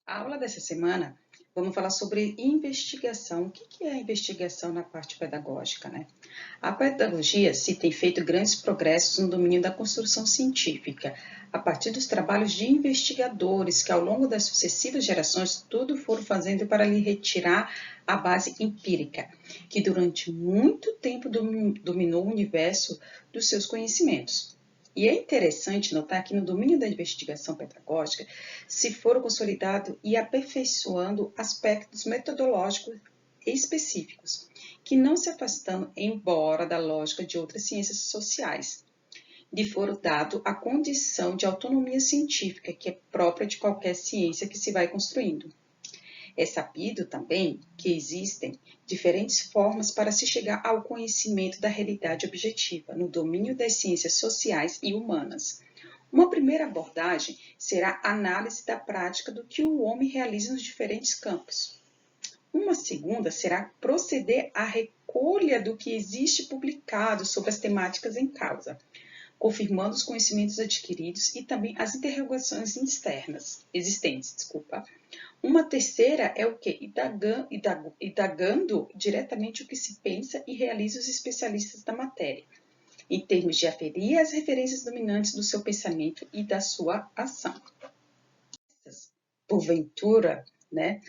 A aula dessa semana, vamos falar sobre investigação. O que é a investigação na parte pedagógica, né? A pedagogia se tem feito grandes progressos no domínio da construção científica, a partir dos trabalhos de investigadores que, ao longo das sucessivas gerações, tudo foram fazendo para lhe retirar a base empírica, que durante muito tempo dominou o universo dos seus conhecimentos. E é interessante notar que no domínio da investigação pedagógica se foram consolidando e aperfeiçoando aspectos metodológicos específicos, que não se afastando embora da lógica de outras ciências sociais, lhe foram dado a condição de autonomia científica que é própria de qualquer ciência que se vai construindo. É sabido também que existem diferentes formas para se chegar ao conhecimento da realidade objetiva no domínio das ciências sociais e humanas. Uma primeira abordagem será a análise da prática do que o homem realiza nos diferentes campos. Uma segunda será proceder à recolha do que existe publicado sobre as temáticas em causa, confirmando os conhecimentos adquiridos e também as interrogações existentes. Uma terceira é o que? Indagando diretamente o que se pensa e realiza os especialistas da matéria, em termos de aferir as referências dominantes do seu pensamento e da sua ação. Porventura,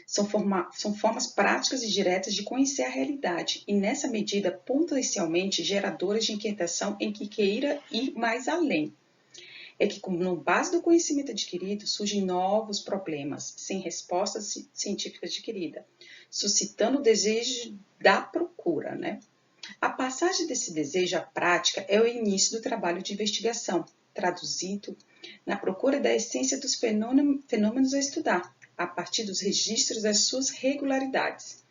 são formas práticas e diretas de conhecer a realidade e, nessa medida, potencialmente geradoras de inquietação em que queira ir mais além. É que, no base do conhecimento adquirido, surgem novos problemas, sem resposta científica adquirida, suscitando o desejo da procura, A passagem desse desejo à prática é o início do trabalho de investigação, traduzido na procura da essência dos fenômenos a estudar, a partir dos registros das suas regularidades,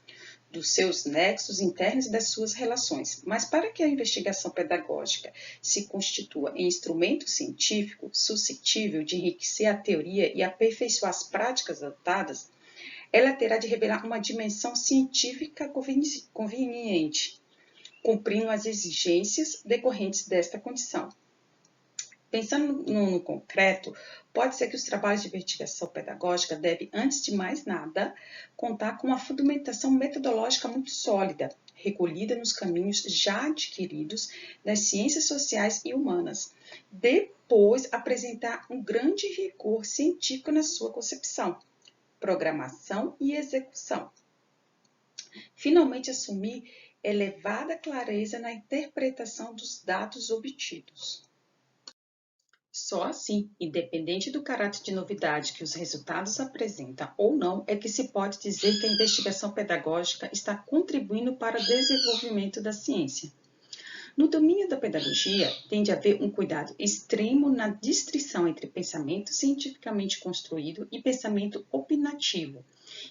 dos seus nexos internos e das suas relações. Mas para que a investigação pedagógica se constitua em instrumento científico suscetível de enriquecer a teoria e aperfeiçoar as práticas adotadas, ela terá de revelar uma dimensão científica conveniente, cumprindo as exigências decorrentes desta condição. Pensando no concreto, pode ser que os trabalhos de investigação pedagógica devem, antes de mais nada, contar com uma fundamentação metodológica muito sólida, recolhida nos caminhos já adquiridos das ciências sociais e humanas. Depois, apresentar um grande rigor científico na sua concepção, programação e execução. Finalmente, assumir elevada clareza na interpretação dos dados obtidos. Só assim, independente do caráter de novidade que os resultados apresentam ou não, é que se pode dizer que a investigação pedagógica está contribuindo para o desenvolvimento da ciência. No domínio da pedagogia, tem de haver um cuidado extremo na distinção entre pensamento cientificamente construído e pensamento opinativo,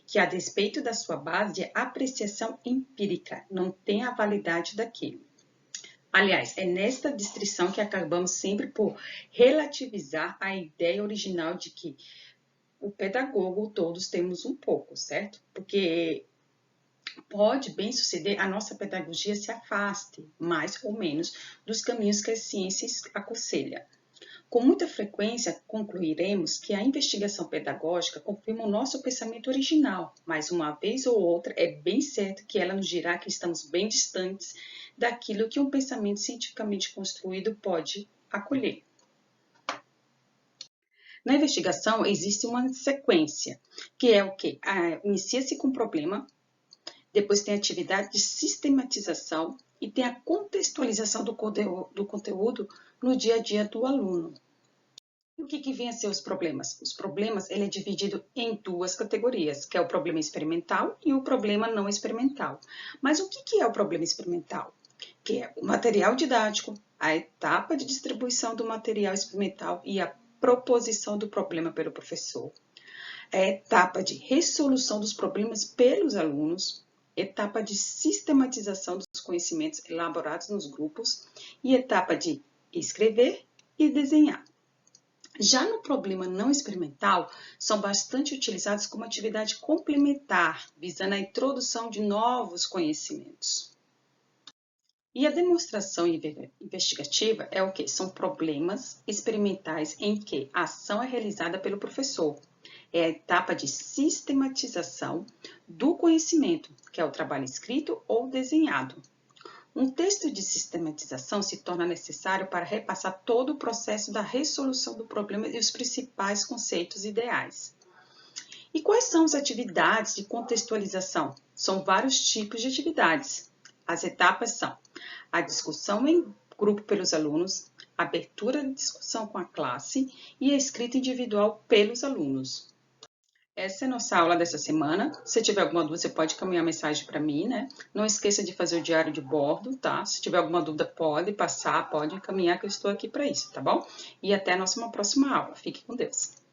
que, a despeito da sua base de apreciação empírica, não tem a validade daquilo. Aliás, é nesta distinção que acabamos sempre por relativizar a ideia original de que o pedagogo todos temos um pouco, certo? Porque pode bem suceder a nossa pedagogia se afaste, mais ou menos, dos caminhos que a ciência aconselha. Com muita frequência, concluiremos que a investigação pedagógica confirma o nosso pensamento original, mas uma vez ou outra é bem certo que ela nos dirá que estamos bem distantes daquilo que um pensamento cientificamente construído pode acolher. Na investigação existe uma sequência, que é o que? Inicia-se com um problema, depois tem a atividade de sistematização e tem a contextualização do conteúdo no dia a dia do aluno. E o que vem a ser os problemas? Os problemas ele é dividido em duas categorias, que é o problema experimental e o problema não experimental. Mas o que é o problema experimental? Que é o material didático, a etapa de distribuição do material experimental e a proposição do problema pelo professor, a etapa de resolução dos problemas pelos alunos, etapa de sistematização dos conhecimentos elaborados nos grupos e etapa de escrever e desenhar. Já no problema não experimental, são bastante utilizados como atividade complementar, visando a introdução de novos conhecimentos. E a demonstração investigativa é o que? São problemas experimentais em que a ação é realizada pelo professor. é a etapa de sistematização do conhecimento, que é o trabalho escrito ou desenhado. Um texto de sistematização se torna necessário para repassar todo o processo da resolução do problema e os principais conceitos ideais. E quais são as atividades de contextualização? São vários tipos de atividades. As etapas são a discussão em grupo pelos alunos, a abertura de discussão com a classe e a escrita individual pelos alunos. Essa é a nossa aula dessa semana. Se tiver alguma dúvida, você pode encaminhar mensagem para mim, né? Não esqueça de fazer o diário de bordo, tá? Se tiver alguma dúvida, pode passar, pode encaminhar, que eu estou aqui para isso, tá bom? E até a nossa próxima aula. Fique com Deus.